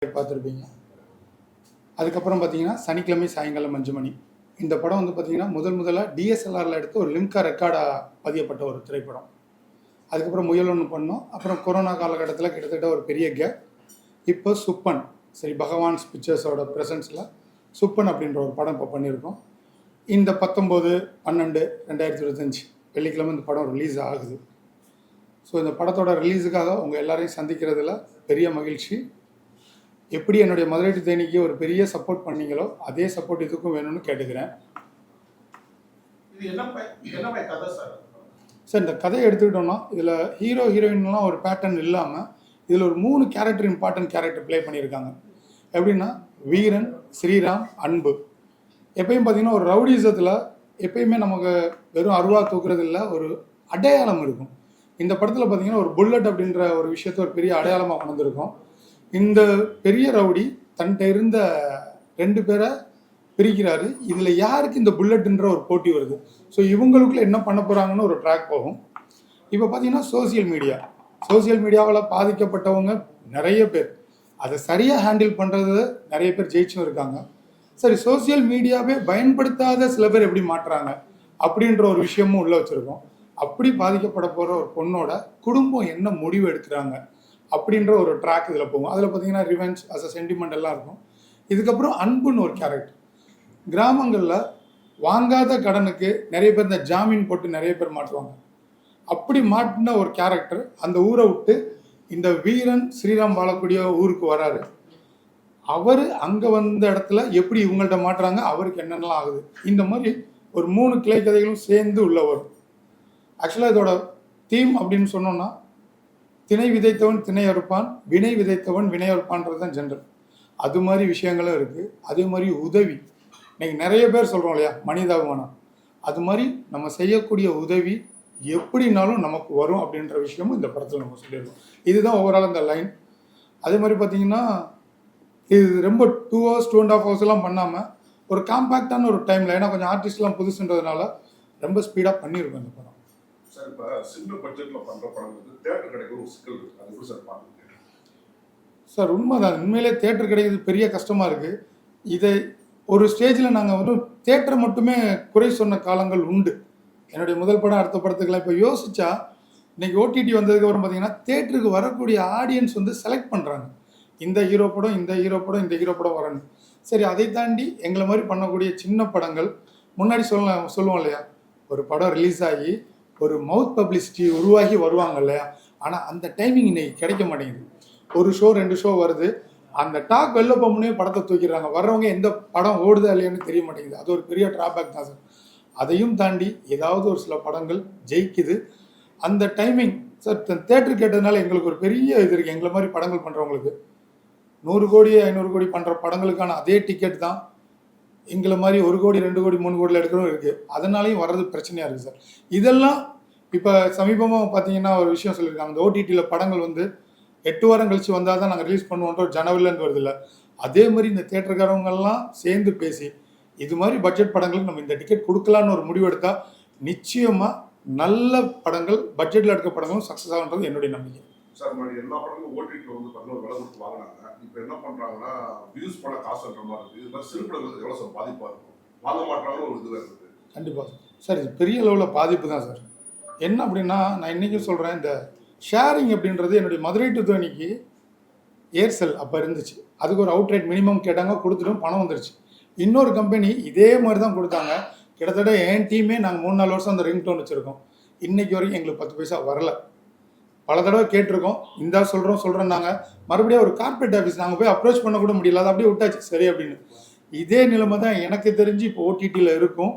பார்த்துருப்பீங்க. அதுக்கப்புறம் பார்த்தீங்கன்னா சனிக்கிழமை சாயங்காலம் 5 மணி. இந்த படம் வந்து பார்த்தீங்கன்னா முதலாக டிஎஸ்எல்ஆரில் எடுத்து ஒரு லிம்கா ரெக்கார்டாக பதியப்பட்ட ஒரு திரைப்படம். அதுக்கப்புறம் முயல் ஒன்று பண்ணோம். அப்புறம் கொரோனா காலகட்டத்தில் கிட்டத்தட்ட ஒரு பெரிய கேப். இப்போ சுப்பன், சரி பகவான்ஸ் பிக்சர்ஸோட ப்ரெசன்ஸில் சுப்பன் அப்படின்ற ஒரு படம் இப்போ பண்ணியிருக்கோம். இந்த 19/12/2025 வெள்ளிக்கிழமை இந்த படம் ரிலீஸ் ஆகுது. ஸோ இந்த படத்தோட ரிலீஸுக்காக உங்கள் எல்லாரையும் சந்திக்கிறதுல பெரிய மகிழ்ச்சி. எப்படி என்னுடைய மதுரை டு தேனிக்கு ஒரு பெரிய சப்போர்ட் பண்ணீங்களோ அதே சப்போர்ட் இதுக்கும் வேணும்னு கேட்டுக்கிறேன். சார் இந்த கதையை எடுத்துக்கிட்டோம்னா இதில் ஹீரோ ஹீரோயின்லாம் ஒரு பேட்டர்ன் இல்லாமல் இதில் ஒரு 3 கேரக்டர் இம்பார்ட்டன்ட் கேரக்டர் ப்ளே பண்ணியிருக்காங்க. எப்படின்னா வீரன், ஸ்ரீராம், அன்பு. எப்பயும் பார்த்தீங்கன்னா ஒரு ரவுடிசத்தில் எப்பயுமே நமக்கு வெறும் அருவா தூக்குறது இல்லை, ஒரு அடையாளம் இருக்கும். இந்த படத்தில் பார்த்தீங்கன்னா ஒரு புல்லட் அப்படின்ற ஒரு விஷயத்த ஒரு பெரிய அடையாளமாக கொண்டு வந்திருக்கோம். இந்த பெரிய ரவுடி தன்கிட்ட இருந்த 2 பேரை பிரிக்கிறாரு. இதில் யாருக்கு இந்த புல்லட்ன்ற ஒரு போட்டி வருது. ஸோ இவங்களுக்குள்ள என்ன பண்ண போகிறாங்கன்னு ஒரு ட்ராக் போகும். இப்போ பார்த்தீங்கன்னா சோசியல் மீடியாவில் பாதிக்கப்பட்டவங்க நிறைய பேர், அதை சரியாக ஹேண்டில் பண்ணுறது நிறைய பேர் ஜெயிச்சும் இருக்காங்க. சரி, சோசியல் மீடியாவே பயன்படுத்தாத சில பேர் எப்படி மாட்டுறாங்க அப்படின்ற ஒரு விஷயமும் உள்ளே வச்சுருக்கோம். அப்படி பாதிக்கப்பட போகிற ஒரு பொண்ணோட குடும்பம் என்ன முடிவு எடுக்கிறாங்க அப்படின்ற ஒரு ட்ராக் இதில் போகும். அதில் பார்த்தீங்கன்னா ரிவெஞ்ச் அஸ் அ சென்டிமெண்ட் எல்லாம் இருக்கும். இதுக்கப்புறம் அன்புன்னு ஒரு கேரக்டர். கிராமங்களில் வாங்காத கடனுக்கு நிறைய பேர் இந்த ஜாமீன் போட்டு நிறைய பேர் மாட்டுவாங்க. அப்படி மாட்டின ஒரு கேரக்டர் அந்த ஊரை விட்டு இந்த வீரன் ஸ்ரீராம் வாழக்கூடிய ஊருக்கு வராரு. அவர் அங்கே வந்த இடத்துல எப்படி இவங்கள்ட்ட மாட்டுறாங்க, அவருக்கு என்னென்னலாம் ஆகுது, இந்த மாதிரி ஒரு 3 கிளை கதைகளும் சேர்ந்து உள்ள வரும். ஆக்சுவலாக இதோட தீம் அப்படின்னு சொன்னோன்னா திணை விதைத்தவன் திணை அறுப்பான், வினை விதைத்தவன் வினை அறுப்பான்றது தான் ஜென்ரல். அது மாதிரி விஷயங்களும் இருக்குது. அதே மாதிரி உதவி, இன்னைக்கு நிறைய பேர் சொல்கிறோம் இல்லையா, மனிதாபிமானம். அது மாதிரி நம்ம செய்யக்கூடிய உதவி எப்படினாலும் நமக்கு வரும் அப்படின்ற விஷயமும் இந்த படத்தில் நம்ம சொல்லியிருக்கோம். இதுதான் ஓவரால் இந்த லைன். அதே மாதிரி பார்த்தீங்கன்னா இது ரொம்ப 2 hours 2.5 hours எல்லாம் பண்ணாமல் ஒரு காம்பேக்டான ஒரு டைமில், ஏன்னா கொஞ்சம் ஆர்டிஸ்ட்லாம் புதுசுன்றதுனால ரொம்ப ஸ்பீடாக பண்ணியிருக்கோம் இந்த படம். சார் இப்போ சிங்கிள் பட்ஜெட்டில் பண்ணுற படம் வந்து தேட்டர் கிடைக்கிற ஒரு சிக்கல் இருக்குது. அது எப்படி சார் பார்க்குறீங்க? சார் உண்மைதான், உண்மையிலே தேட்டர் கிடைக்கிறது பெரிய கஷ்டமாக இருக்குது. இதை ஒரு ஸ்டேஜில் நாங்கள் வந்து தேட்டரை மட்டுமே குறை சொன்ன காலங்கள் உண்டு. என்னுடைய முதல் படம் அடுத்த படத்துக்கெல்லாம் இப்போ யோசிச்சா இன்றைக்கி ஓடிடி வந்ததுக்கப்புறம் பார்த்தீங்கன்னா தேட்டருக்கு வரக்கூடிய ஆடியன்ஸ் வந்து செலக்ட் பண்ணுறாங்க. இந்த ஹீரோ படம், இந்த ஹீரோ படம், இந்த ஹீரோ படம் வரணும். சரி, அதை தாண்டி எங்களை மாதிரி பண்ணக்கூடிய சின்ன படங்கள் முன்னாடி சொல்லுவோம் இல்லையா, ஒரு படம் ரிலீஸ் ஆகி ஒரு மவுத் பப்ளிசிட்டி உருவாகி வருவாங்க இல்லையா, ஆனால் அந்த டைமிங் இன்னைக்கு கிடைக்க மாட்டேங்குது. ஒரு ஷோ 2 ஷோ வருது, அந்த டாக் வெளில போகமுன்னே படத்தை தூக்கிடுறாங்க. வர்றவங்க எந்த படம் ஓடுதா இல்லையான்னு தெரிய மாட்டேங்குது. அது ஒரு பெரிய ட்ராபேக் தான் சார். அதையும் தாண்டி ஏதாவது ஒரு சில படங்கள் ஜெயிக்குது. அந்த டைமிங் சார் தேட்டர் கேட்டதுனால எங்களுக்கு ஒரு பெரிய இது இருக்குது. எங்களை மாதிரி படங்கள் பண்ணுறவங்களுக்கு 100 கோடி 500 கோடி பண்ணுற படங்களுக்கான அதே டிக்கெட் தான் எங்களை மாதிரி 1 கோடி 2 கோடி 3 கோடியில் எடுக்கிறதும் இருக்குது. அதனாலையும் வர்றது பிரச்சனையாக இருக்குது சார். இதெல்லாம் இப்போ சமீபமாக பார்த்தீங்கன்னா ஒரு விஷயம் சொல்லியிருக்காங்க, அந்த ஓடிடியில் படங்கள் வந்து 8 வாரம் கழித்து வந்தால் தான் நாங்கள் ரிலீஸ் பண்ணுவோன்ற ஒரு ஜனவரிலேருந்து வருது இல்லை. அதே மாதிரி இந்த தேட்டருக்காரவங்கெல்லாம் சேர்ந்து பேசி இது மாதிரி பட்ஜெட் படங்களுக்கு நம்ம இந்த டிக்கெட் கொடுக்கலான்னு ஒரு முடிவு எடுத்தால் நிச்சயமாக நல்ல படங்கள், பட்ஜெட்டில் எடுக்க படங்களும் சக்ஸஸ் ஆகுன்றது என்னுடைய நம்பிக்கை. சார் முன்னாடி எல்லா படங்களும் ஓடிடியில் வந்து பதினோரு விலை கொடுத்து வாங்கினாங்க. இப்போ என்ன பண்ணுறாங்கன்னா வியூஸ் பண்ண காசுன்ற மாதிரி இருக்குது. இது மாதிரி சிறு படங்களுக்கு எவ்வளோ சார் பாதிப்பாக இருக்கும்? வாங்க மாட்டாங்கன்னு ஒரு இதுவாக இருக்குது. கண்டிப்பாக சார், இது பெரிய அளவில் பாதிப்பு தான் சார். என்ன அப்படின்னா நான் இன்றைக்கும் சொல்கிறேன், இந்த ஷேரிங் அப்படின்றது என்னுடைய மதுரை டு தோனிக்கு ஏர்செல் அப்போ இருந்துச்சு. அதுக்கு ஒரு அவுட் ரேட் மினிமம் கேட்டாங்க, கொடுத்துட்டும் பணம் வந்துருச்சு. இன்னொரு கம்பெனி இதே மாதிரி தான் கொடுத்தாங்க. கிட்டத்தட்ட என் டீமே நாங்கள் 3-4 வருஷம் அந்த ரிங் டோன் வச்சுருக்கோம். இன்றைக்கி வரைக்கும் எங்களுக்கு 10 பைசா வரல. பல தடவை கேட்டிருக்கோம், இந்த சொல்கிறோம் நாங்கள். மறுபடியும் ஒரு கார்பரேட் ஆஃபீஸ் நாங்கள் போய் அப்ரோச் பண்ண கூட முடியல, அதை அப்படியே விட்டாச்சு சரி அப்படின்னு. இதே நிலைமை தான் எனக்கு தெரிஞ்சு இப்போ ஓடிடியில் இருக்கும்.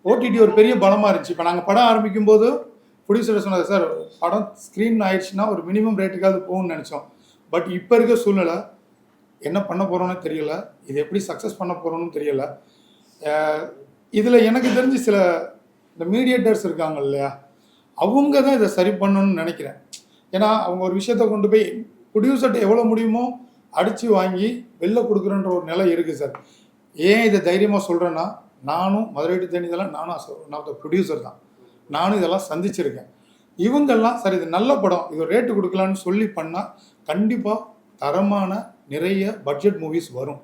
ஓடிடி ஒரு பெரிய பலமாக இருந்துச்சு. இப்போ நாங்கள் படம் ஆரம்பிக்கும் போது ப்ரொடியூசர் சொன்னது, சார் படம் ஸ்க்ரீன் ஆயிடுச்சுன்னா ஒரு மினிமம் ரேட்டுக்காவது போகும்னு நினச்சோம். பட் இப்போ இருக்க சூழ்நிலை என்ன பண்ண போகிறோன்னு தெரியல, இது எப்படி சக்ஸஸ் பண்ண போகிறோன்னு தெரியல. இதில் எனக்கு தெரிஞ்சு சில இந்த மீடியேட்டர்ஸ் இருக்காங்க இல்லையா, அவங்க தான் இதை சரி பண்ணணும்னு நினைக்கிறேன். ஏன்னா அவங்க ஒரு விஷயத்தை கொண்டு போய் ப்ரொடியூசர்கிட்ட எவ்வளோ முடியுமோ அடித்து வாங்கி வெளில கொடுக்குறன்ற ஒரு நிலை இருக்குது சார். ஏன் இதை தைரியமாக சொல்கிறேன்னா, நானும் மதுரை டு தேனி இதெல்லாம் நான் ப்ரொடியூசர் தான், நானும் இதெல்லாம் சந்திச்சிருக்கேன். இவங்கெல்லாம் சரி இது நல்ல படம், இது ரேட்டு கொடுக்கலான்னு சொல்லி பண்ணால் கண்டிப்பாக தரமான நிறைய பட்ஜெட் மூவிஸ் வரும்.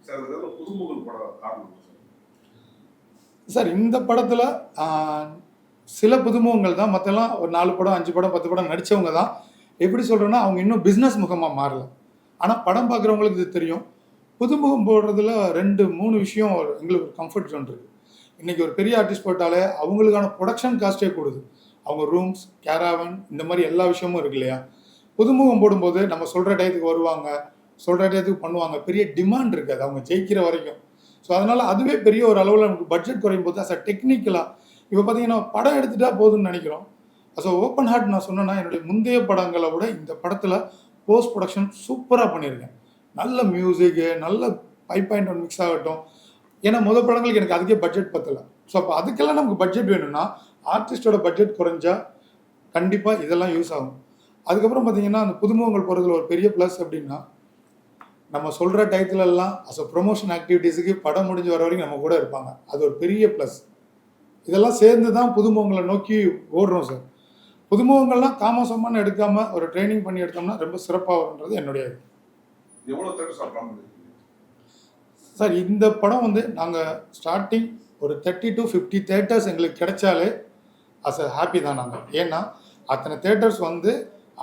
சார் அது புதுமுகல் படம் காரணம் சார். சார் இந்த படத்தில் சில புதுமுகங்கள் தான், மற்றெல்லாம் ஒரு 4 படம் 5 படம் 10 படம் நடித்தவங்க தான். எப்படி சொல்கிறேன்னா அவங்க இன்னும் பிஸ்னஸ் முகமாக மாறல. ஆனால் படம் பார்க்குறவங்களுக்கு இது தெரியும். புதுமுகம் போடுறதுல 2-3 விஷயம் எங்களுக்கு ஒரு கம்ஃபர்ட் ஜோன் இருக்குது. இன்றைக்கி ஒரு பெரிய ஆர்டிஸ்ட் போட்டாலே அவங்களுக்கான ப்ரொடக்ஷன் காஸ்ட்டே கூடுது. அவங்க ரூம்ஸ், கேராவன், இந்த மாதிரி எல்லா விஷயமும் இருக்கு இல்லையா. புதுமுகம் போடும்போது நம்ம சொல்கிற டயத்துக்கு வருவாங்க, சொல்கிற டயத்துக்கு பண்ணுவாங்க. பெரிய டிமாண்ட் இருக்காது அவங்க ஜெயிக்கிற வரைக்கும். ஸோ அதனால் அதுவே பெரிய ஒரு அளவில் நமக்கு பட்ஜெட் குறையும் போது அஸ் அ டெக்னிக்கலாக இப்போ பார்த்தீங்கன்னா படம் எடுத்துட்டா போதும்னு நினைக்கிறோம். அஸ் அ ஓப்பன் ஹார்ட் நான் சொன்னேன்னா என்னுடைய முந்தைய படங்களை விட இந்த படத்தில் போஸ்ட் ப்ரொடக்ஷன் சூப்பராக பண்ணியிருக்கேன். நல்ல மியூசிக்கு, நல்ல 5.1 மிக்ஸ் ஆகட்டும். ஏன்னா முதல் படங்களுக்கு எனக்கு அதுக்கே பட்ஜெட் பத்தலை. ஸோ அப்போ அதுக்கெல்லாம் நமக்கு பட்ஜெட் வேணும்னா ஆர்டிஸ்டோட பட்ஜெட் குறைஞ்சா கண்டிப்பாக இதெல்லாம் யூஸ் ஆகும். அதுக்கப்புறம் பார்த்தீங்கன்னா அந்த புதுமுகங்கள் போகிறதுல ஒரு பெரிய ப்ளஸ் அப்படின்னா நம்ம சொல்கிற டயத்துலலாம் அஸ் அ ப்ரொமோஷன் ஆக்டிவிட்டீஸுக்கு படம் முடிஞ்சு வர வரைக்கும் நம்ம கூட இருப்பாங்க. அது ஒரு பெரிய ப்ளஸ். இதெல்லாம் சேர்ந்து தான் புதுமுகங்களை நோக்கி ஓடுறோம் சார். புதுமுகங்கள்லாம் காமசமான எடுக்காமல் ஒரு ட்ரைனிங் பண்ணி எடுத்தோம்னா ரொம்ப சிறப்பாக வரும்ன்றது என்னுடைய இது. எவ்வளோ தேட்டர்ஸ் பிளான் பண்ணிருக்கீங்க சார் இந்த படம் வந்து நாங்கள் ஸ்டார்டிங் ஒரு 30 to 50 தேட்டர்ஸ் எங்களுக்கு கிடைச்சாலே அஸ் அ ஹாப்பி தான் நாங்கள். ஏன்னா அத்தனை தேட்டர்ஸ் வந்து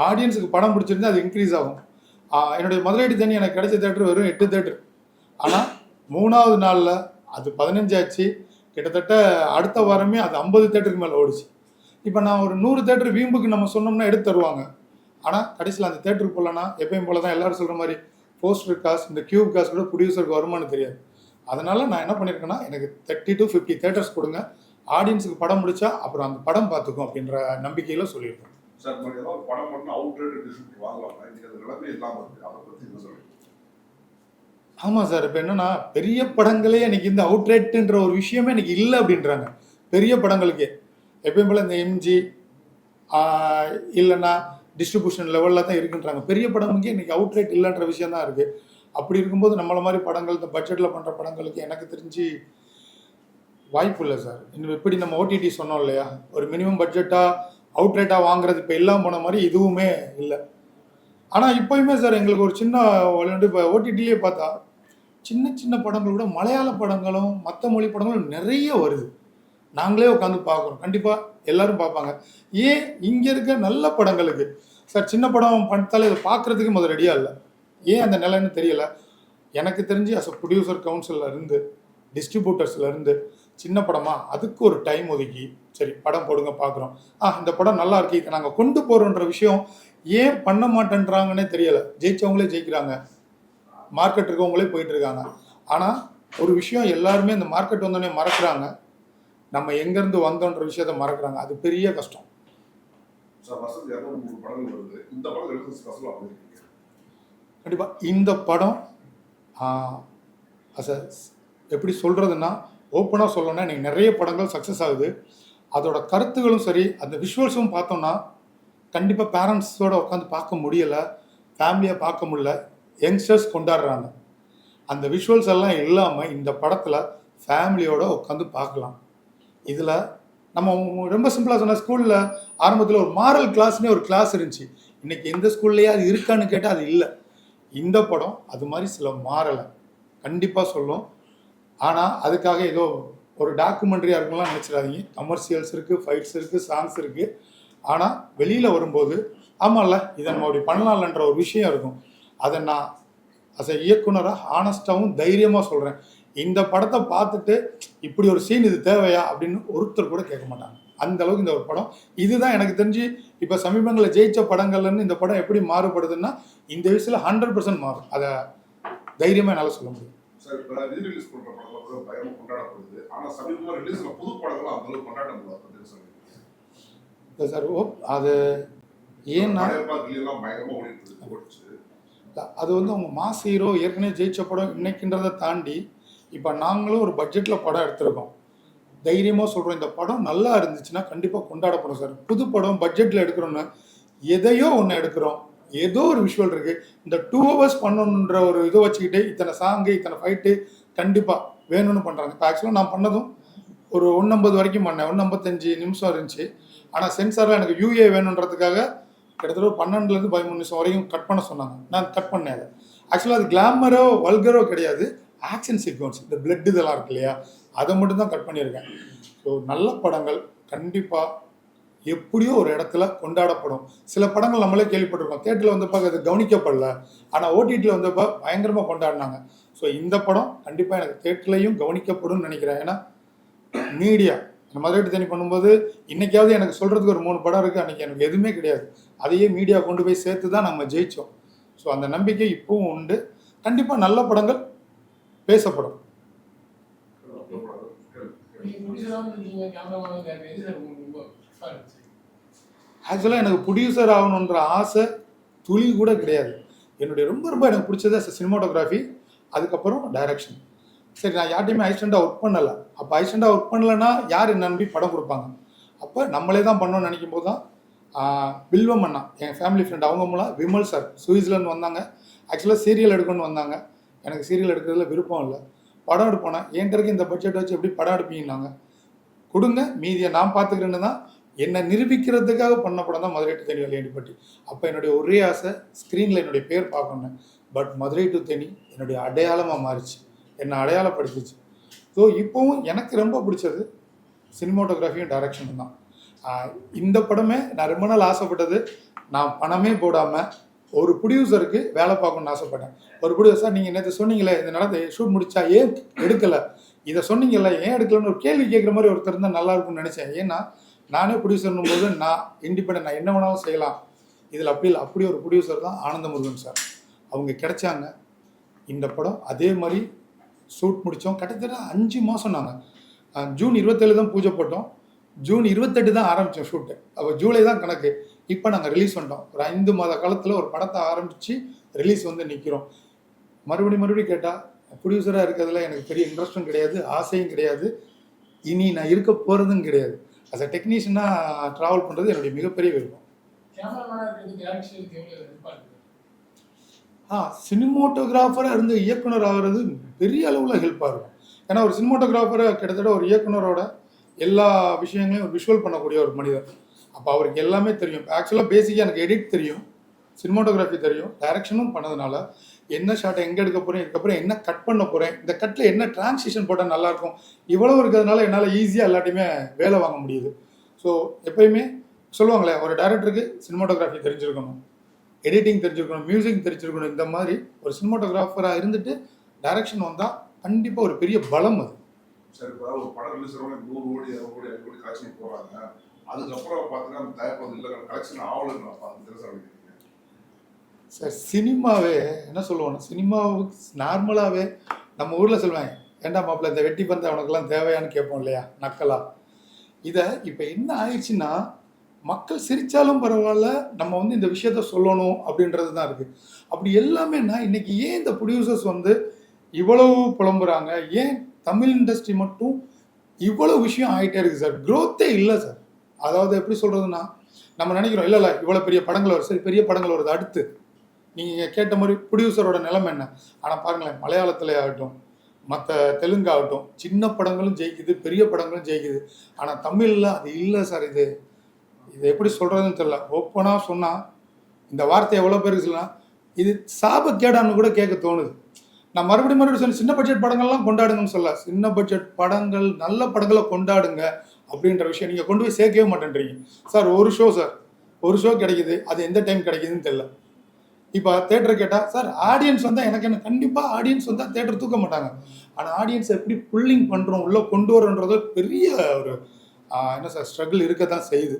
ஆடியன்ஸுக்கு படம் பிடிச்சிருந்தா அது இன்க்ரீஸ் ஆகும். என்னுடைய முதலீடு தண்ணி எனக்கு கிடைச்ச தேட்டர் வெறும் 8 தேட்டர். ஆனால் 3வது நாளில் அது 15 ஆச்சு. கிட்டத்தட்ட அடுத்த வாரமே அது 50 தேட்டருக்கு மேலே ஓடிச்சு. இப்போ நான் ஒரு 100 தேட்டர் வீம்புக்கு நம்ம சொன்னோம்னா எடுத்து தருவாங்க. ஆனால் கடைசியில் அந்த தேட்டருக்கு போகலன்னா எப்பயும் போல தான் எல்லாரும் சொல்கிற மாதிரி போஸ்டர் காசு, இந்த கியூப் காசு கூட ப்ரொடியூசருக்கு வருமானு தெரியாது. அதனால் நான் என்ன பண்ணியிருக்கேன்னா எனக்கு 30 to 50 தேட்டர்ஸ் கொடுங்க, ஆடியன்ஸுக்கு படம் முடிச்சா அப்புறம் அந்த படம் பார்த்துக்கும் அப்படின்ற நம்பிக்கையில் சொல்லியிருக்கேன். சார் மாதிரி ஏதாவது படம் பண்ணி அவுட்ரேட் டிஸ்ட்ரிபியூட் வாங்கலாம். இன்னைக்கு அது நிலைமை இல்லாமல் இருக்குது. அதை பற்றி என்ன சொல்லுங்கள்? ஆமாம் சார். இப்போ என்னென்னா பெரிய படங்களே எனக்கு இந்த அவுட்ரேட்டுன்ற ஒரு விஷயமே எனக்கு இல்லை அப்படின்றாங்க. பெரிய படங்களுக்கே எப்பயும் போல் இந்த எம்ஜி இல்லைன்னா டிஸ்ட்ரிபியூஷன் லெவலில் தான் இருக்குன்றாங்க. பெரிய படமுக்கே இன்றைக்கி அவுட்ரேட் இல்லைன்ற விஷயம் தான் இருக்குது. அப்படி இருக்கும்போது நம்மளை மாதிரி படங்கள் இந்த பட்ஜெட்டில் பண்ணுற படங்களுக்கு எனக்கு தெரிஞ்சு வாய்ப்பு இல்லை சார். இன்னும் எப்படி நம்ம ஓடிடி சொன்னோம் இல்லையா, ஒரு மினிமம் பட்ஜெட்டாக அவுட்ரேட்டாக வாங்குறது இப்போ எல்லாம் போன மாதிரி இதுவுமே இல்லை. ஆனால் இப்போயுமே சார் எங்களுக்கு ஒரு சின்ன விளையாண்டு இப்போ ஓடிடிலே பார்த்தா சின்ன சின்ன படங்கள் கூட மலையாள படங்களும் மற்ற மொழி படங்களும் நிறைய வருது. நாங்களே உட்காந்து பார்க்குறோம். கண்டிப்பாக எல்லோரும் பார்ப்பாங்க. ஏன் இங்கே இருக்க நல்ல படங்களுக்கு சார் சின்ன படம் பார்த்தாலே இதை பார்க்குறதுக்கு முதல் ரெடியாக இல்லை. ஏன் அந்த நிலைன்னு தெரியல. எனக்கு தெரிஞ்சு அஸ் அ ப்ரொடியூசர் கவுன்சிலில் இருந்து டிஸ்ட்ரிபியூட்டர்ஸ்லேருந்து சின்ன படமாக அதுக்கு ஒரு டைம் ஒதுக்கி சரி படம் போடுங்க பார்க்குறோம், இந்த படம் நல்லா இருக்கு, இதை நாங்கள் கொண்டு போகிறோன்ற விஷயம் ஏன் பண்ண மாட்டேன்றாங்கன்னே தெரியலை. ஜெயிச்சவங்களே ஜெயிக்கிறாங்க, மார்க்கெட் இருக்கவங்களே போயிட்டு இருக்காங்க. ஆனால் ஒரு விஷயம் எல்லாருமே இந்த மார்க்கெட் வந்தோடனே மறக்கிறாங்க, நம்ம எங்கேருந்து வந்தோன்ற விஷயத்த மறக்கிறாங்க. அது பெரிய கஷ்டம். சார் வருஷத்துக்கு 200-300 படங்கள் வருது. இந்த படம் எடுத்து ஸ்பெஷலாக பண்ணிருக்கீங்க. கண்டிப்பாக இந்த படம் எப்படி சொல்கிறதுன்னா ஓப்பனாக சொல்லணும்னா எனக்கு நிறைய படங்கள் சக்ஸஸ் ஆகுது. அதோட கருத்துகளும் சரி அந்த விஷுவல்ஸும் பார்த்தோம்னா கண்டிப்பாக பேரண்ட்ஸோடு உட்காந்து பார்க்க முடியலை, ஃபேமிலியாக பார்க்க முடியல, யங்ஸ்டர்ஸ் கொண்டாடுறாங்க. அந்த விஷுவல்ஸ் எல்லாம் இல்லாமல் இந்த படத்தில் ஃபேமிலியோடு உட்காந்து பார்க்கலாம். இதில் நம்ம ரொம்ப சிம்பிளாக சொன்னால் ஸ்கூலில் ஆரம்பத்தில் ஒரு மாரல் கிளாஸ்னே ஒரு கிளாஸ் இருந்துச்சு. இன்றைக்கி எந்த ஸ்கூல்லையே அது இருக்கான்னு கேட்டால் அது இல்லை. இந்த படம் அது மாதிரி சில மாறலை கண்டிப்பாக சொல்லும். ஆனால் அதுக்காக ஏதோ ஒரு டாக்குமெண்ட்ரியாக இருக்குலாம் நினச்சிடாதீங்க. கமர்ஷியல்ஸ் இருக்குது, ஃபைட்ஸ் இருக்குது, சாங்ஸ் இருக்குது. ஆனால் வெளியில் வரும்போது ஆமாம்ல இதை நம்ம அப்படி பண்ணலாம்லன்ற ஒரு விஷயம் இருக்கும். அதை நான் அஸ் எ இயக்குனராக ஹானஸ்டாகவும் தைரியமாக சொல்கிறேன். இந்த படத்தை பார்த்துட்டு இப்படி ஒரு சீன் இது தேவையா அப்படின்னு ஒருத்தர் கூட கேட்க மாட்டாங்க. அந்த அளவுக்கு இந்த ஒரு படம் இதுதான் எனக்கு தெரிஞ்சு இப்போ சமீபங்களில் ஜெயிச்ச படங்கள்னு இந்த படம் எப்படி மாறுபடுதுன்னா இந்த விஷயத்தில் 100% மாறும். அதை தைரியமாக என்னால் சொல்ல முடியும். சார் இப்போ ரீரிலீஸ் பண்ணுற படங்கள் கூட பயங்கரமாக கொண்டாடப்படுது. ஆனால் சமீபமாக ரிலீஸில் புது படங்களும் அந்த அளவுக்கு கொண்டாட முடியாது இல்லை சார். அது ஏன்னா பயங்கரமாக ஓடிச்சு. அது வந்து அவங்க மாஸ் ஹீரோ ஏற்கனவே ஜெயிச்ச படம் இன்னைக்குன்றதை தாண்டி இப்போ நாங்களும் ஒரு பட்ஜெட்டில் படம் எடுத்திருக்கோம். தைரியமாக சொல்கிறோம், இந்த படம் நல்லா இருந்துச்சுன்னா கண்டிப்பாக கொண்டாடப்படும் சார். புது படம் பட்ஜெட்டில் எடுக்கிறோன்னு எதையோ ஒன்று எடுக்கிறோம், ஏதோ ஒரு விஷுவல் இருக்குது. இந்த 2 hours பண்ணணுன்ற ஒரு இதை வச்சுக்கிட்டு இத்தனை சாங்கு இத்தனை ஃபைட்டு கண்டிப்பாக வேணும்னு பண்ணுறாங்க. இப்போ ஆக்சுவலாக நான் பண்ணதும் ஒரு 150 வரைக்கும் பண்ணேன். 155 நிமிஷம் இருந்துச்சு. ஆனால் சென்சாரில் எனக்கு யூஏ வேணுன்றதுக்காக கிட்டத்தட்ட 12லேருந்து 13 நிமிஷம் வரையும் கட் பண்ண சொன்னாங்க. நான் கட் பண்ணேன் அதை. ஆக்சுவலாக அது கிளாமரோ வல்கரோ கிடையாது, ஆக்ஷன் சீக்வன்ஸ், இந்த பிளட் இதெல்லாம் இருக்கு இல்லையா, அதை மட்டும் தான் கட் பண்ணியிருக்கேன். ஸோ நல்ல படங்கள் கண்டிப்பாக எப்படியோ ஒரு இடத்துல கொண்டாடப்படும். சில படங்கள் நம்மளே கேள்விப்பட்டிருக்கோம், தேட்டரில் வந்தப்போ அது கவனிக்கப்படல, ஆனால் ஓடிடியில் வந்தப்போ பயங்கரமாக கொண்டாடினாங்க. ஸோ இந்த படம் கண்டிப்பாக எனக்கு தேட்டர்லையும் கவனிக்கப்படும் நினைக்கிறேன். ஏன்னா மீடியா இந்த மதுரை டு தேனி பண்ணும்போது இன்னைக்காவது எனக்கு சொல்கிறதுக்கு ஒரு 3 படம் இருக்குது, அன்றைக்கி எனக்கு எதுவுமே கிடையாது. அதையே மீடியா கொண்டு போய் சேர்த்து தான் நம்ம ஜெயித்தோம். ஸோ அந்த நம்பிக்கை இப்பவும் உண்டு. கண்டிப்பாக நல்ல படங்கள் பேசப்படும். ஆக்சுவலாக எனக்கு ப்ரொடியூசர் ஆகணுன்ற ஆசை துளி கூட கிடையாது. என்னுடைய ரொம்ப ரொம்ப எனக்கு பிடிச்சது சினிமாட்டோகிராஃபி, அதுக்கப்புறம் டைரக்ஷன். சரி, நான் யார்ட்டையுமே அசிஸ்டண்ட்டாக ஒர்க் பண்ணலை. அப்போ அசிஸ்டண்ட்டாக ஒர்க் பண்ணலைன்னா யார் என்ன நம்பி படம் கொடுப்பாங்க? அப்போ நம்மளே தான் பண்ணணும்னு நினைக்கும் போது தான் வில்வம் அண்ணா, என் ஃபேமிலி ஃப்ரெண்ட், அவங்க மூலம் விமல் சார் சுவிட்சர்லாந்து வந்தாங்க. ஆக்சுவலாக சீரியல் எடுக்கணும்னு வந்தாங்க. எனக்கு சீரியல் எடுக்கிறதுல விருப்பம் இல்லை. படம் எடுப்போனேன், என்கிட்ட இருக்க இந்த பட்ஜெட் வச்சு எப்படி படம் எடுப்பீங்கன்னாங்க. கொடுங்க, மீதியை நான் பார்த்துக்கிறேன்னு தான் என்னை நிரூபிக்கிறதுக்காக பண்ண படம் தான் மதுரை டு தேனி வள்ளியாண்டிப்பட்டி. அப்போ என்னுடைய ஒரே ஆசை ஸ்க்ரீனில் என்னுடைய பேர் பார்க்கணும். பட் மதுரை டு தேனி என்னுடைய அடையாளமாக மாறிச்சு, என்னை அடையாளப்படுத்திச்சு. ஸோ இப்போவும் எனக்கு ரொம்ப பிடிச்சது சினிமாட்டோகிராஃபியும் டைரக்ஷனும் தான். இந்த படமே நான் ரொம்ப நாள் ஆசைப்பட்டது. நான் பணமே போடாமல் ஒரு ப்ரொடியூசருக்கு வேலை பார்க்கணுன்னு ஆசைப்பட்டேன். ஒரு ப்ரொடியூசர், நீங்கள் நேற்று சொன்னீங்களே இந்த நடந்து ஷூட் முடிச்சா ஏன் எடுக்கலை, இதை சொன்னீங்கல்ல ஏன் எடுக்கலன்னு ஒரு கேள்வி கேட்குற மாதிரி ஒருத்தர் இருந்தால் நல்லா இருக்கும்னு நினச்சேன். ஏன்னா நானே ப்ரொடியூசர்னும் போது நான் இண்டிபெண்ட், நான் என்ன வேணாலும் செய்யலாம். இதில் அப்படி இல்லை, அப்படி ஒரு ப்ரொடியூசர் தான் ஆனந்த முருகன் சார். அவங்க கிடைச்சாங்க. இந்த படம் அதே மாதிரி ஷூட் முடித்தோம். கிட்டத்தட்ட 5 மாதம். நாங்கள் ஜூன் 27 தான் பூஜை போட்டோம், ஜூன் 28 தான் ஆரம்பித்தோம் ஷூட்டு. அப்போ ஜூலை தான் கணக்கு. இப்போ நாங்கள் ரிலீஸ் பண்ணிட்டோம். ஒரு 5 மாத காலத்தில் ஒரு படத்தை ஆரம்பித்து ரிலீஸ் வந்து நிற்கிறோம். மறுபடியும் கேட்டால் ப்ரொடியூசராக இருக்கிறதுல எனக்கு பெரிய இன்ட்ரெஸ்ட்டும் கிடையாது, ஆசையும் கிடையாது, இனி நான் இருக்க போகிறதும் கிடையாது. அஸ் அ டெக்னீஷியனாக ட்ராவல் பண்ணுறது என்னுடைய மிகப்பெரிய விருப்பம். சினிமோட்டோகிராஃபராக இருந்து இயக்குனர் ஆகிறது பெரிய அளவில் ஹெல்ப்பாக இருக்கும். ஏன்னா ஒரு சினிமோட்டோகிராஃபரை கிட்டத்தட்ட ஒரு இயக்குனரோட எல்லா விஷயங்களையும் விஷுவல் பண்ணக்கூடிய ஒரு மனிதர். அப்போ அவருக்கு எல்லாமே தெரியும். ஆக்சுவலாக பேசிக்காக எனக்கு எடிட் தெரியும், சினிமாட்டோகிராஃபி தெரியும், டைரக்ஷனும் பண்ணதுனால என்ன ஷாட்டை எங்கே எடுக்க போகிறேன், இதுக்கப்புறம் என்ன கட் பண்ண போகிறேன், இந்த கட்டில் என்ன டிரான்சிஷன் போட்டால் நல்லாயிருக்கும், இவ்வளோ இருக்கிறதுனால என்னால் ஈஸியாக எல்லாத்தையுமே வேலை வாங்க முடியுது. ஸோ எப்பயுமே சொல்லுவாங்களே, ஒரு டைரக்டருக்கு சினிமாட்டோகிராஃபி தெரிஞ்சிருக்கணும், எடிட்டிங் தெரிஞ்சிருக்கணும், மியூசிக் தெரிஞ்சிருக்கணும். இந்த மாதிரி ஒரு சினிமாட்டோகிராஃபராக இருந்துட்டு டைரக்ஷன் வந்தால் கண்டிப்பாக ஒரு பெரிய பலம் அது. சரி, இப்போ ஒரு படம் ரிலீஸ் ஆகணும் 100 கோடி 200 கோடி 5 கோடி கலெக்ஷன் போகிறாங்க. அதுக்கப்புறம் பார்த்தீங்கன்னா அந்த தயாரிப்பு இல்லை, கலெக்ஷன் ஆகலைன்னு பார்த்து சார். சினிமாவே என்ன சொல்லுவோம், சினிமாவுக்கு நார்மலாகவே நம்ம ஊரில் சொல்லுவாங்க, ஏண்டா மாப்பிள்ள இந்த வெட்டி பந்து அவனுக்கெல்லாம் தேவையான்னு கேட்போம் இல்லையா, நக்கலா. இதை இப்போ என்ன ஆயிடுச்சுன்னா, மக்கள் சிரித்தாலும் பரவாயில்ல, நம்ம வந்து இந்த விஷயத்த சொல்லணும் அப்படின்றது தான் இருக்குது. அப்படி எல்லாமேனா இன்னைக்கு ஏன் இந்த ப்ரொடியூசர்ஸ் வந்து இவ்வளவு புலம்புறாங்க, ஏன் தமிழ் இண்டஸ்ட்ரி மட்டும் இவ்வளோ விஷயம் ஆகிட்டே இருக்குது சார், க்ரோத்தே இல்லை சார். அதாவது எப்படி சொல்கிறதுனா, நம்ம நினைக்கிறோம் இல்லை இவ்வளோ பெரிய படங்கள் வருது, சரி பெரிய படங்கள் வருது, அடுத்து நீங்கள் கேட்ட மாதிரி ப்ரொடியூசரோட நிலைமை என்ன. ஆனால் பாருங்களேன், மலையாளத்தில் ஆகட்டும், மற்ற தெலுங்கு ஆகட்டும், சின்ன படங்களும் ஜெயிக்குது, பெரிய படங்களும் ஜெயிக்குது. ஆனால் தமிழில் அது இல்லை சார். இது எப்படி சொல்கிறதுன்னு தெரியல. ஓப்பனாக சொன்னால் இந்த வார்த்தை எவ்வளோ பேருக்கு சொல்லலாம், இது சாபக்கேடான்னு கூட கேட்க தோணுது. நான் மறுபடியும் சொன்ன சின்ன பட்ஜெட் படங்கள்லாம் கொண்டாடுங்கன்னு சொல்ல, சின்ன பட்ஜெட் படங்கள் நல்ல படங்களை கொண்டாடுங்க அப்படின்ற விஷயம் நீங்கள் கொண்டு போய் சேர்க்கவே மாட்டேன்றீங்க சார். ஒரு ஷோ கிடைக்குது, அது எந்த டைம் கிடைக்குதுன்னு தெரியல. இப்போ தேட்டர் கேட்டால் சார் ஆடியன்ஸ் வந்தால் எனக்கு என்ன, கண்டிப்பாக ஆடியன்ஸ் வந்தால் தேட்டர் தூக்க மாட்டாங்க. ஆனால் ஆடியன்ஸ் எப்படி புல்லிங் பண்ணுறோம், உள்ளே கொண்டு வரோன்றது பெரிய ஒரு என்ன சார் ஸ்ட்ரகிள் இருக்க தான் செய்யுது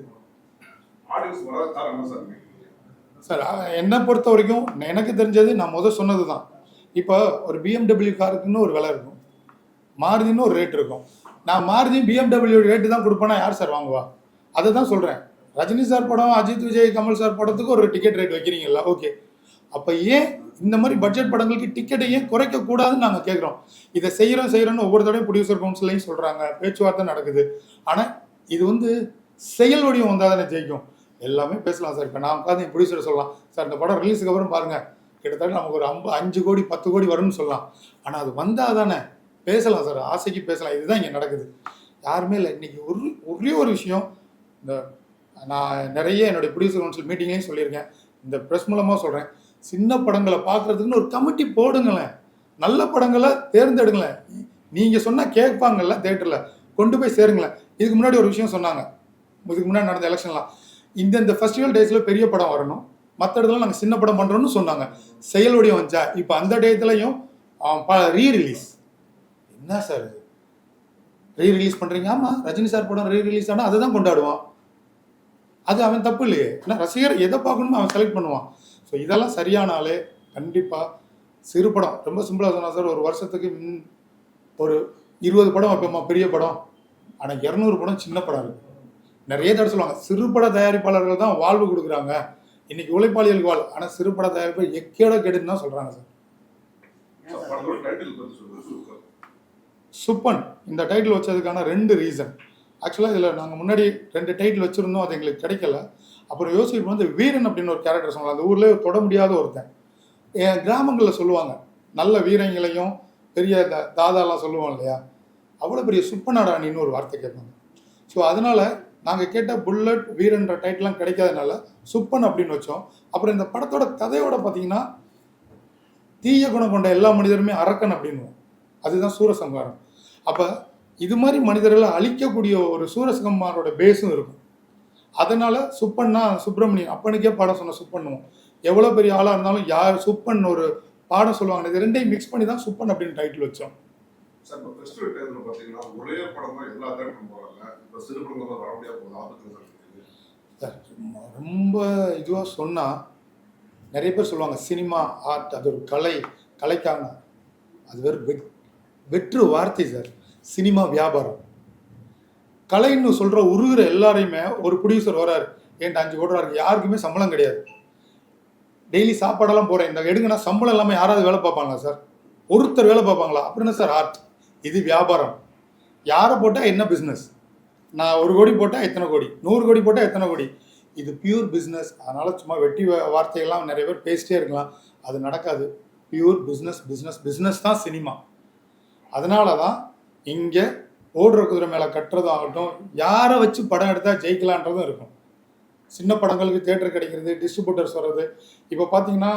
சார். என்னை பொறுத்த வரைக்கும் எனக்கு தெரிஞ்சது நான் சொன்னது தான். இப்போ ஒரு BMW காருக்குன்னு ஒரு விலை இருக்கும், மாருதின்னு ஒரு ரேட் இருக்கும். நான் மாருதி BMW ரேட்டு தான் கொடுப்பேன்னா யார் சார் வாங்குவா? அதை தான் சொல்கிறேன். ரஜினி சார் படம், அஜித் விஜய் கமல் சார் படத்துக்கு ஒரு டிக்கெட் ரேட் வைக்கிறீங்களா, ஓகே. அப்போ ஏன் இந்த மாதிரி பட்ஜெட் படங்களுக்கு டிக்கெட்டை ஏன் குறைக்கக்கூடாதுன்னு நாங்கள் கேட்குறோம். இதை செய்கிறோன்னு ஒவ்வொரு தடையும் ப்ரொடியூசர் கவுன்சிலையும் சொல்கிறாங்க, பேச்சுவார்த்தை நடக்குது. ஆனால் இது வந்து செயல் வடிவம் வந்தால் தானே ஜெயிக்கும். எல்லாமே பேசலாம் சார். இப்போ நான் உட்காந்து என் ப்ரொடியூசரை சொல்லலாம், சார் இந்த படம் ரிலீஸுக்கு அப்புறம் பாருங்கள் கிட்டத்தட்ட நமக்கு ஒரு 5 கோடி 10 கோடி வரும்னு சொல்லலாம். ஆனால் அது வந்தால் தானே பேசலாம் சார், ஆசைக்கு பேசலாம். இதுதான் இங்கே நடக்குது. யாருமே இல்லை. இன்றைக்கி ஒரே ஒரு விஷயம், இந்த நான் நிறைய என்னுடைய ப்ரொடியூசர் கவுன்சில் மீட்டிங்லேயும் சொல்லியிருக்கேன், இந்த ப்ரெஸ் மூலமாக சொல்கிறேன், சின்ன படங்களை பார்க்குறதுக்குன்னு ஒரு கமிட்டி போடுங்களேன், நல்ல படங்களை தேர்ந்தெடுங்களேன். நீங்கள் சொன்னால் கேட்பாங்கல்ல தேட்டரில், கொண்டு போய் சேருங்களேன். இதுக்கு முன்னாடி ஒரு விஷயம் சொன்னாங்க, இதுக்கு முன்னாடி நடந்த எலெக்ஷன்லாம், இந்த ஃபெஸ்டிவல் டேஸில் பெரிய படம் வரணும், மற்ற இடத்துல நாங்கள் சின்ன படம் பண்ணுறோன்னு சொன்னாங்க. செயலுடைய வந்துச்சா இப்போ அந்த டேத்துலையும் ரீ ரிலீஸ். என்ன சார் இது ரீ ரிலீஸ் பண்ணுறீங்க? ஆமாம், ரஜினி சார் படம் ரீ ரிலீஸ் ஆனால் அதை தான் கொண்டாடுவான். அது அவன் தப்பு இல்லையே, ஏன்னா ரசிகர் எதை பார்க்கணுமோ அவன் செலக்ட் பண்ணுவான். ஸோ இதெல்லாம் சரியானாலே கண்டிப்பாக சிறு படம், ரொம்ப சிம்பிளாக சொன்னா சார், ஒரு வருஷத்துக்கு ஒரு 20 படம் வைப்போமா பெரிய படம், ஆனால் 200 படம் சின்ன படம் இருக்குது. நிறைய தடவை சொல்லுவாங்க, சிறுபட தயாரிப்பாளர்கள் தான் வாழ்வு கொடுக்குறாங்க, இன்னைக்கு உழைப்பாளிகளுக்கு வாழ், ஆனால் சிறுபட தயாரிப்பு எக்கேட கெடுன்னு தான் சொல்கிறாங்க சார். சுப்பன் இந்த டைட்டில் வச்சதுக்கான 2 ரீசன். ஆக்சுவலாக இதில் நாங்கள் முன்னாடி 2 டைட்டில் வச்சுருந்தோம், அது எங்களுக்கு கிடைக்கல. அப்புறம் யோசிக்கும் வந்து வீரன் அப்படின்னு ஒரு கேரக்டர் சொன்னாங்க, அந்த ஊர்லேயே தொட முடியாத ஒருத்தன். என் கிராமங்களில் சொல்லுவாங்க, நல்ல வீரங்களையும் பெரிய தாதாலாம் சொல்லுவோம் இல்லையா, அவ்வளோ பெரிய சுப்பநாடானின்னு ஒரு வார்த்தை கேட்பாங்க. ஸோ அதனால் நாங்கள் கேட்ட புல்லட் வீரன்ற டைட்டிலாம் கிடைக்காதனால சுப்பன் அப்படின்னு வச்சோம். அப்புறம் இந்த படத்தோட கதையோட பார்த்தீங்கன்னா, தீய குணம் கொண்ட எல்லா மனிதருமே அரக்கன் அப்படின்னுவோம், அதுதான் சூரசம்ஹாரம். அப்போ இது மாதிரி மனிதர்களை அழிக்கக்கூடிய ஒரு சூரசம்ஹாரோட பேஸும் இருக்கும். அதனால் சுப்பன்னா சுப்பிரமணியன் அப்பனுக்கே பாடம் சொன்ன சுப்பண்ணுவோம். எவ்வளோ பெரிய ஆளாக இருந்தாலும் யார் சுப்பன் ஒரு பாடம் சொல்லுவாங்க, இது 2ஐயும் மிக்ஸ் பண்ணி தான் சுப்பன் அப்படின்னு டைட்டில் வச்சோம். சார் இப்போ ஃபெஸ்டிவல் டைமில் பார்த்தீங்கன்னா ஒரே படம் தான் எல்லா தேட்டரும் போகிறாங்க, இப்போ சிறு படங்கள் வர முடியாது போகுது, ஆபத்து சார். ரொம்ப இதுவாக சொன்னால் நிறைய பேர் சொல்லுவாங்க சினிமா ஆர்ட் அது ஒரு கலைக்கான, அது வெறும் வெற்று வார்த்தை சார். சினிமா வியாபாரம், கலைன்னு சொல்கிற உருகிற எல்லாரையுமே ஒரு ப்ரொடியூசர் வராரு, ஏன்ட்டு 5 கோடி இருக்கு, யாருக்குமே சம்பளம் கிடையாது, டெய்லி சாப்பாடெல்லாம் போகிறேன், இந்த எடுங்கன்னா சம்பளம் இல்லாமல் யாராவது வேலை பார்ப்பாங்களா சார்? ஒருத்தர் வேலை பார்ப்பாங்களா? அப்படின்னா சார் ஆர்ட், இது வியாபாரம். யாரை போட்டால் என்ன பிஸ்னஸ், நான் 1 கோடி போட்டால் எத்தனை கோடி, 100 கோடி போட்டால் எத்தனை கோடி, இது பியூர் பிஸ்னஸ். அதனால் சும்மா வெட்டி வார்த்தைகள்லாம் நிறைய பேர் பேசிட்டே இருக்கலாம், அது நடக்காது. பியூர் பிஸ்னஸ், பிஸ்னஸ் பிஸ்னஸ் தான் சினிமா. அதனால தான் இங்கே ஓடுற குதிரை மேலே கட்டுறதும் ஆகட்டும், யாரை வச்சு படம் எடுத்தால் ஜெயிக்கலான்றதும் இருக்கும். சின்ன படங்களுக்கு தேட்டர் கிடைக்கிறது, டிஸ்ட்ரிபியூட்டர்ஸ் வர்றது. இப்போ பார்த்தீங்கன்னா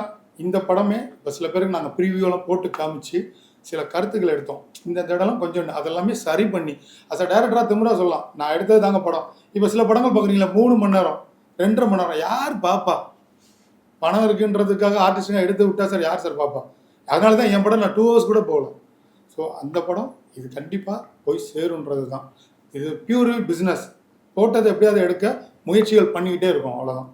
இந்த படமே இப்போ சில பேருக்கு நாங்கள் ப்ரீவியூலாம் போட்டு காமிச்சு சில கருத்துக்கள் எடுத்தோம், இந்த இடம்லாம் கொஞ்சம் அதெல்லாமே சரி பண்ணி அஸ் அ டேரக்டராக திமுறா சொல்லலாம், நான் எடுத்தது தாங்க படம். இப்போ சில படங்கள் பார்க்குறீங்களா 3 மணி நேரம் 2.5 மணி நேரம், யார் பாப்பா? பணம் இருக்குன்றதுக்காக ஆர்டிஸ்ட்டுங்க எடுத்து விட்டா சார் யார் சார் பாப்பா? அதனால தான் என் படம் நான் 2 ஹவர்ஸ் கூட போகல. ஸோ அந்த படம் இது கண்டிப்பாக போய் சேருன்றது தான். இது பியூர் பிஸ்னஸ், போட்டதை எப்படியாவது எடுக்க முயற்சிகள் பண்ணிக்கிட்டே இருக்கும், அவ்வளோதான்.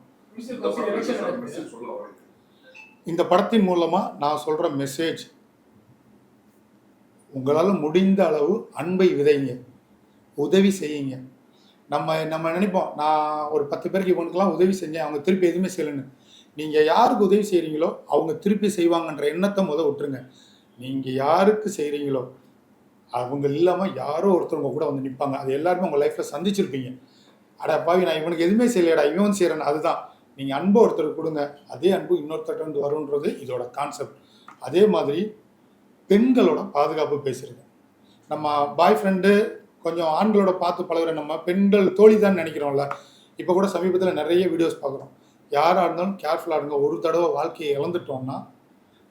இந்த படத்தின் மூலமாக நான் சொல்கிற மெசேஜ், உங்களால் முடிந்த அளவு அன்பை விதைங்க, உதவி செய்யுங்க. நம்ம நினைப்போம், நான் ஒரு 10 பேருக்கு இவனுக்கெல்லாம் உதவி செஞ்சேன், அவங்க திருப்பி எதுவுமே செய்யலைன்னு. நீங்கள் யாருக்கு உதவி செய்கிறீங்களோ அவங்க திருப்பி செய்வாங்கன்ற எண்ணத்தை விட்டுருங்க. நீங்கள் யாருக்கு செய்கிறீங்களோ அவங்க இல்லாமல் யாரோ ஒருத்தவங்க கூட வந்து நிற்பாங்க. அது எல்லாருமே உங்கள் லைஃப்பில் சந்திச்சிருப்பீங்க. அடா பாவி, நான் இவனுக்கு எதுவுமே செய்யலையடா, இவன் செய்கிறேன்னு. அதுதான் நீங்கள் அன்பை ஒருத்தருக்கு கொடுங்க, அதே அன்பு இன்னொருத்தர்கிட்ட வந்து வருன்றது இதோட கான்செப்ட். அதே மாதிரி பெண்களோட பாதுகாப்பு பேசுகிறேங்க. நம்ம பாய் ஃப்ரெண்டு கொஞ்சம் ஆண்களோட பார்த்து பழகுற நம்ம பெண்கள் தோழி தான் நினைக்கிறோம்ல. இப்போ கூட சமீபத்தில் நிறைய வீடியோஸ் பார்க்குறோம். யாராக இருந்தாலும் கேர்ஃபுல்லாக இருங்க. ஒரு தடவை வாழ்க்கையை இழந்துட்டோம்னா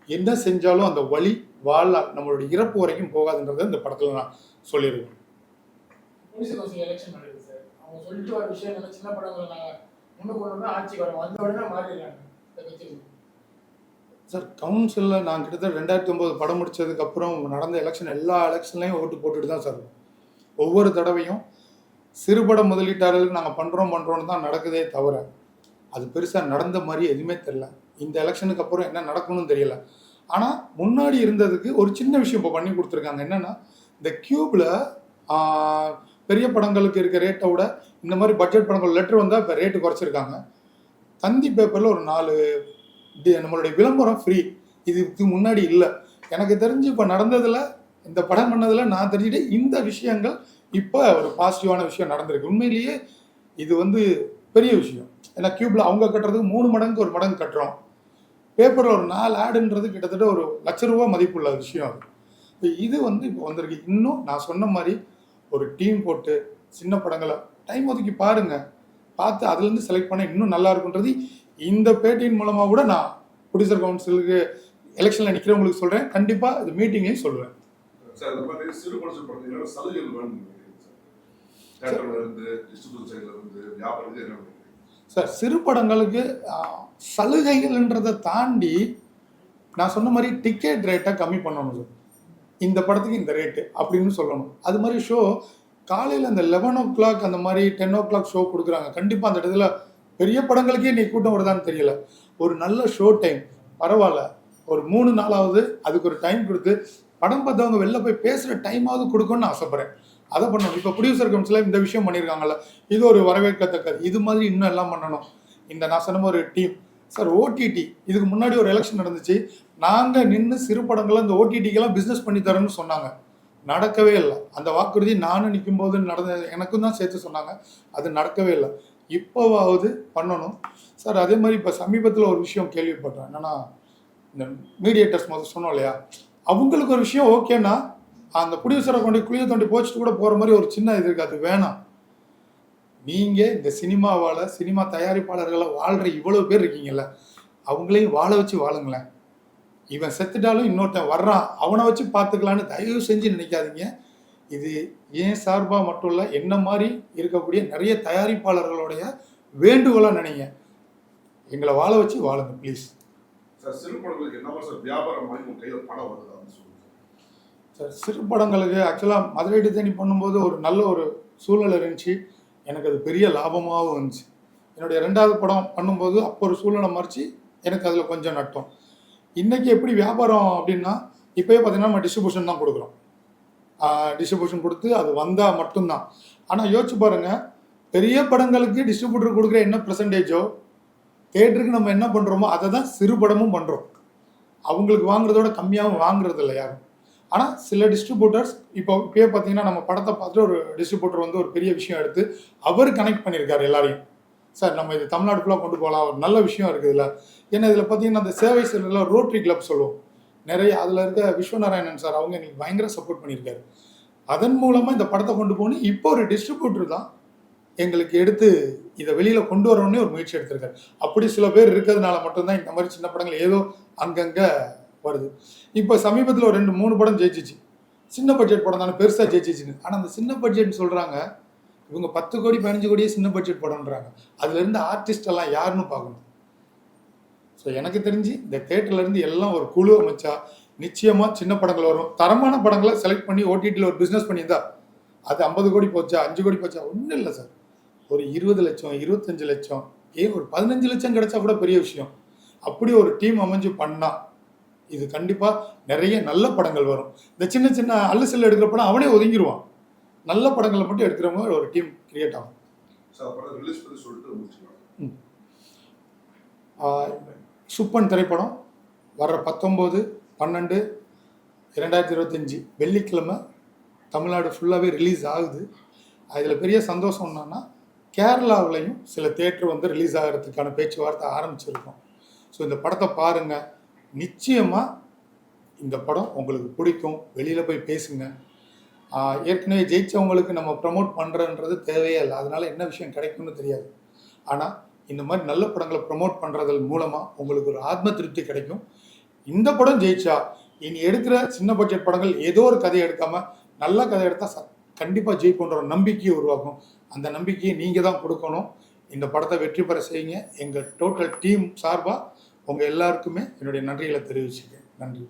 என்ன செஞ்சாலும் அந்த வலி வாழ்நாள் நம்மளுடைய இறப்பு வரைக்கும் போகாதுன்றதை இந்த படத்தில் நான் சொல்லியிருக்கேன். அவங்க சொல்லிட்டு வர விஷயங்கள் சின்ன படங்களை நாங்கள் முன்னுக்கு கொண்டு ஆட்சி வரோம், அந்த உடனே மாறிடுறாங்க. சார் கவுன்சிலில் நான் கிட்டத்தட்ட 2009 படம் முடித்ததுக்கப்புறம் நடந்த எலெக்ஷன் எல்லா எலெக்ஷன்லையும் ஓட்டு போட்டுட்டு தான் சார். ஒவ்வொரு தடவையும் சிறுபட முதலீட்டாளர்களுக்கு நாங்கள் பண்ணுறோன்னு தான் நடக்குதே தவிர அது பெருசாக நடந்த மாதிரி எதுவுமே தெரியல. இந்த எலெக்ஷனுக்கு அப்புறம் என்ன நடக்கணும்னு தெரியல. ஆனால் முன்னாடி இருந்ததுக்கு ஒரு சின்ன விஷயம் இப்போ பண்ணி கொடுத்துருக்காங்க. என்னென்னா, இந்த க்யூப்பில் பெரிய படங்களுக்கு இருக்க ரேட்டை விட இந்த மாதிரி பட்ஜெட் படங்கள் லெட்டர் வந்தால் இப்போ ரேட்டு குறைச்சிருக்காங்க. தந்தி பேப்பரில் ஒரு 4 நம்மளுடைய விளம்பரம் ஃப்ரீ. இதுக்கு முன்னாடி இல்லை. எனக்கு தெரிஞ்சு இப்போ நடந்ததில், இந்த படம் பண்ணதில் நான் தெரிஞ்சுட்டு இந்த விஷயங்கள் இப்போ ஒரு பாசிட்டிவான விஷயம் நடந்திருக்கு. உண்மையிலேயே இது பெரிய விஷயம். ஏன்னா க்யூப்பில் அவங்க கட்டுறதுக்கு 3 மடங்கு 1 மடங்கு கட்டுறோம். பேப்பரில் ஒரு 4 ஆடுன்றது கிட்டத்தட்ட ஒரு ₹1,00,000 மதிப்புள்ள விஷயம். அது இது இப்போ வந்திருக்கு. இன்னும் நான் சொன்ன மாதிரி ஒரு டீம் போட்டு சின்ன படங்களை டைம் ஒதுக்கி பாருங்கள். பார்த்து அதுலேருந்து செலக்ட் பண்ண இன்னும் நல்லா இருக்குன்றது இந்த பேட்டியின் மூலமாக கூட நான் ப்ரொடியூசர் கவுன்சிலுக்கு எலெக்ஷனில் நிற்கிறவங்களுக்கு சொல்கிறேன். கண்டிப்பாக இது மீட்டிங்கையும் சொல்லுவேன். சார் இந்த மாதிரி சிறு படத்தில் பார்த்தீங்கன்னா சலுகைகள் வேணும் நினைக்கிறீங்க சார்? தேட்டர்ல இருந்து டிஸ்ட்ரிபியூஷன் சைட்ல இருந்து வியாபாரம் என்ன நினைக்கிறீங்க சார்? சிறு படங்களுக்கு சலுகைகள்ன்றதை தாண்டி நான் சொன்ன மாதிரி டிக்கெட் ரேட்டை கம்மி பண்ணணும் சார். இந்த படத்துக்கு இந்த ரேட்டு அப்படின்னு சொல்லணும். அது மாதிரி ஷோ காலையில் அந்த 11 o'clock அந்த மாதிரி 10 o'clock ஷோ கொடுக்குறாங்க. கண்டிப்பாக அந்த இடத்துல பெரிய படங்களுக்கே நீ கூட்டம் வருதான்னு தெரியல. ஒரு நல்ல ஷோ டைம் பரவாயில்ல, ஒரு 3 நாளாவது அதுக்கு ஒரு டைம் கொடுத்து படம் பார்த்தவங்க வெளில போய் பேசுகிற டைமாவது கொடுக்கணும்னு ஆசைப்பட்றேன். அதை பண்ணணும். இப்போ ப்ரொடியூசர் கவுன்சிலில் இந்த விஷயம் பண்ணியிருக்காங்கல்ல, இது ஒரு வரவேற்கத்தக்கது. இது மாதிரி இன்னும் எல்லாம் பண்ணணும். இந்த நான் சொன்ன ஒரு டீம் சார் ஓடிடி இதுக்கு முன்னாடி ஒரு எலெக்ஷன் நடந்துச்சு. நாங்கள் நின்று சிறு படங்களை இந்த ஓடிடிக்கெல்லாம் பிஸ்னஸ் பண்ணி தரோன்னு சொன்னாங்க. நடக்கவே இல்லை. அந்த வாக்குறுதி நானும் நிற்கும் போது நடந்த எனக்கும் தான் சேர்த்து சொன்னாங்க. அது நடக்கவே இல்லை. இப்போவாவது பண்ணணும் சார். அதே மாதிரி இப்போ சமீபத்தில் ஒரு விஷயம் கேள்விப்பட்டேன். என்னன்னா இந்த மீடியேட்டர்ஸ் முதல் சொன்னோம் இல்லையா, அவங்களுக்கு ஒரு விஷயம் ஓகேன்னா அந்த ப்ரொடியூசரை கொண்டு குழியை தோண்டி போச்சுட்டு கூட போகிற மாதிரி ஒரு சின்ன இது இருக்குது. அது வேணாம். நீங்கள் இந்த சினிமாவால் சினிமா தயாரிப்பாளர்களை வாழ்கிற இவ்வளோ பேர் இருக்கீங்கல்ல, அவங்களையும் வாழ வச்சு வாழுங்களேன். இவன் செத்துட்டாலும் இன்னொருத்தன் வர்றான், அவனை வச்சு பார்த்துக்கலான்னு தயவு செஞ்சு நினைக்காதீங்க. இது ஏன் சார்பாக மட்டும் இல்லை, என்ன மாதிரி இருக்கக்கூடிய நிறைய தயாரிப்பாளர்களுடைய வேண்டுகோளாக நினைங்க. எங்களை வாழ வச்சு வாழுங்க ப்ளீஸ். சார் சிறு படங்களுக்கு என்ன சார் வியாபாரம் மாதிரி உங்கள் கையில் பணம் வருது அப்படின்னு சொல்லுங்க சார். சிறு படங்களுக்கு ஆக்சுவலாக முதலீடு தேனி பண்ணும்போது ஒரு நல்ல ஒரு சூழ்நிலை இருந்துச்சு. எனக்கு அது பெரிய லாபமாகவும் இருந்துச்சு. என்னுடைய 2வது படம் பண்ணும்போது அப்போ ஒரு சூழ்நிலை மறைச்சி எனக்கு அதில் கொஞ்சம் நட்டம். இன்றைக்கி எப்படி வியாபாரம் அப்படின்னா, இப்போயே பார்த்தீங்கன்னா நம்ம டிஸ்ட்ரிபியூஷன் தான் கொடுக்குறோம். டிஸ்ட்ரிபியூஷன் கொடுத்து அது வந்தால் மட்டும்தான். ஆனால் யோசிச்சு பாருங்கள், பெரிய படங்களுக்கு டிஸ்ட்ரிபியூட்டர் கொடுக்குற என்ன பெர்சன்டேஜோ தேட்டருக்கு நம்ம என்ன பண்ணுறோமோ அதை தான் சிறு படமும் பண்ணுறோம். அவங்களுக்கு வாங்குறதோட கம்மியாகவும் வாங்குறது இல்லை யாரும். ஆனால் சில டிஸ்ட்ரிபியூட்டர்ஸ் இப்போயே பார்த்தீங்கன்னா நம்ம படத்தை பார்த்துட்டு ஒரு டிஸ்ட்ரிபியூட்டர் வந்து ஒரு பெரிய விஷயம் எடுத்து அவர் கனெக்ட் பண்ணியிருக்காரு எல்லாரையும். சார் நம்ம இது தமிழ்நாடு ஃபுல்லாக கொண்டு போகலாம், ஒரு நல்ல விஷயம் இருக்குதுல்ல. ஏன்னா இதில் பார்த்தீங்கன்னா அந்த சேவை செல்லில் ரோட்டரி கிளப் சொல்லுவோம் நிறைய, அதில் இருக்க விஸ்வநாராயணன் சார் அவங்க எனக்கு பயங்கர சப்போர்ட் பண்ணியிருக்காரு. அதன் மூலமாக இந்த படத்தை கொண்டு போகணும். இப்போ ஒரு டிஸ்ட்ரிபியூட்டர் தான் எங்களுக்கு எடுத்து இதை வெளியில் கொண்டு வரணுன்னே ஒரு முயற்சி எடுத்திருக்காரு. அப்படி சில பேர் இருக்கிறதுனால மட்டும்தான் இந்த மாதிரி சின்ன படங்கள் ஏதோ அங்கங்கே வருது. இப்போ சமீபத்தில் ஒரு 2-3 படம் ஜெயிச்சிச்சு. சின்ன பட்ஜெட் படம் தானே பெருசாக ஜெயிச்சிச்சுன்னு. ஆனால் அந்த சின்ன பட்ஜெட்னு சொல்கிறாங்க, இவங்க 10 கோடி 15 கோடியே சின்ன பட்ஜெட் படம்ன்றாங்க. அதுலேருந்து ஆர்டிஸ்ட் எல்லாம் யாருன்னு பார்க்கணும். ஸோ எனக்கு தெரிஞ்சு இந்த தேட்டர்லேருந்து எல்லாம் ஒரு குழு அமைச்சா நிச்சயமாக சின்ன படங்கள் வரும். தரமான படங்களை செலக்ட் பண்ணி ஓடிடியில் ஒரு பிஸ்னஸ் பண்ணியிருந்தா அது 50 கோடி போச்சா 5 கோடி போச்சா ஒன்றும் இல்லை சார். ஒரு 20 லட்சம் 25 லட்சம் ஒரு 15 லட்சம் கிடைச்சா கூட பெரிய விஷயம். அப்படி ஒரு டீம் அமைஞ்சு பண்ணால் இது கண்டிப்பாக நிறைய நல்ல படங்கள் வரும். இந்த சின்ன சின்ன அல்லு செல்லு எடுக்கிற படம் அவனே ஒதுங்கிடுவான். நல்ல படங்களை மட்டும் எடுக்கிறவங்க ஒரு டீம் கிரியேட் ஆகும். சுப்பன் திரைப்படம் வர்ற 19/12/2025 வெள்ளிக்கிழமை தமிழ்நாடு ஃபுல்லாகவே ரிலீஸ் ஆகுது. அதில் பெரிய சந்தோஷம் என்னன்னா, கேரளாவிலையும் சில தேட்டர் வந்து ரிலீஸ் ஆகிறதுக்கான பேச்சுவார்த்தை ஆரம்பிச்சிருக்கோம். ஸோ இந்த படத்தை பாருங்கள். நிச்சயமாக இந்த படம் உங்களுக்கு பிடிக்கும். வெளியில் போய் பேசுங்க. ஏற்கனவே ஜெயித்தவங்களுக்கு நம்ம ப்ரமோட் பண்ணுறன்றது தேவையே இல்லை. அதனால் என்ன விஷயம் கிடைக்கும்னு தெரியாது. ஆனால் இந்த மாதிரி நல்ல படங்களை ப்ரமோட் பண்ணுறதன் மூலமாக உங்களுக்கு ஒரு ஆத்ம திருப்தி கிடைக்கும். இந்த படம் ஜெயிச்சா இனி எடுக்கிற சின்ன பட்ஜெட் படங்கள் ஏதோ ஒரு கதையை எடுக்காமல் நல்ல கதை எடுத்தால் கண்டிப்பாக ஜெயிக்குன்ற ஒரு நம்பிக்கையை உருவாக்கும். அந்த நம்பிக்கையை நீங்கள் தான் கொடுக்கணும். இந்த படத்தை வெற்றி பெற செய்யுங்க. எங்கள் டோட்டல் டீம் சார்பாக உங்கள் எல்லாருக்குமே என்னுடைய நன்றிகளை தெரிவிச்சுக்கிறேன். நன்றி.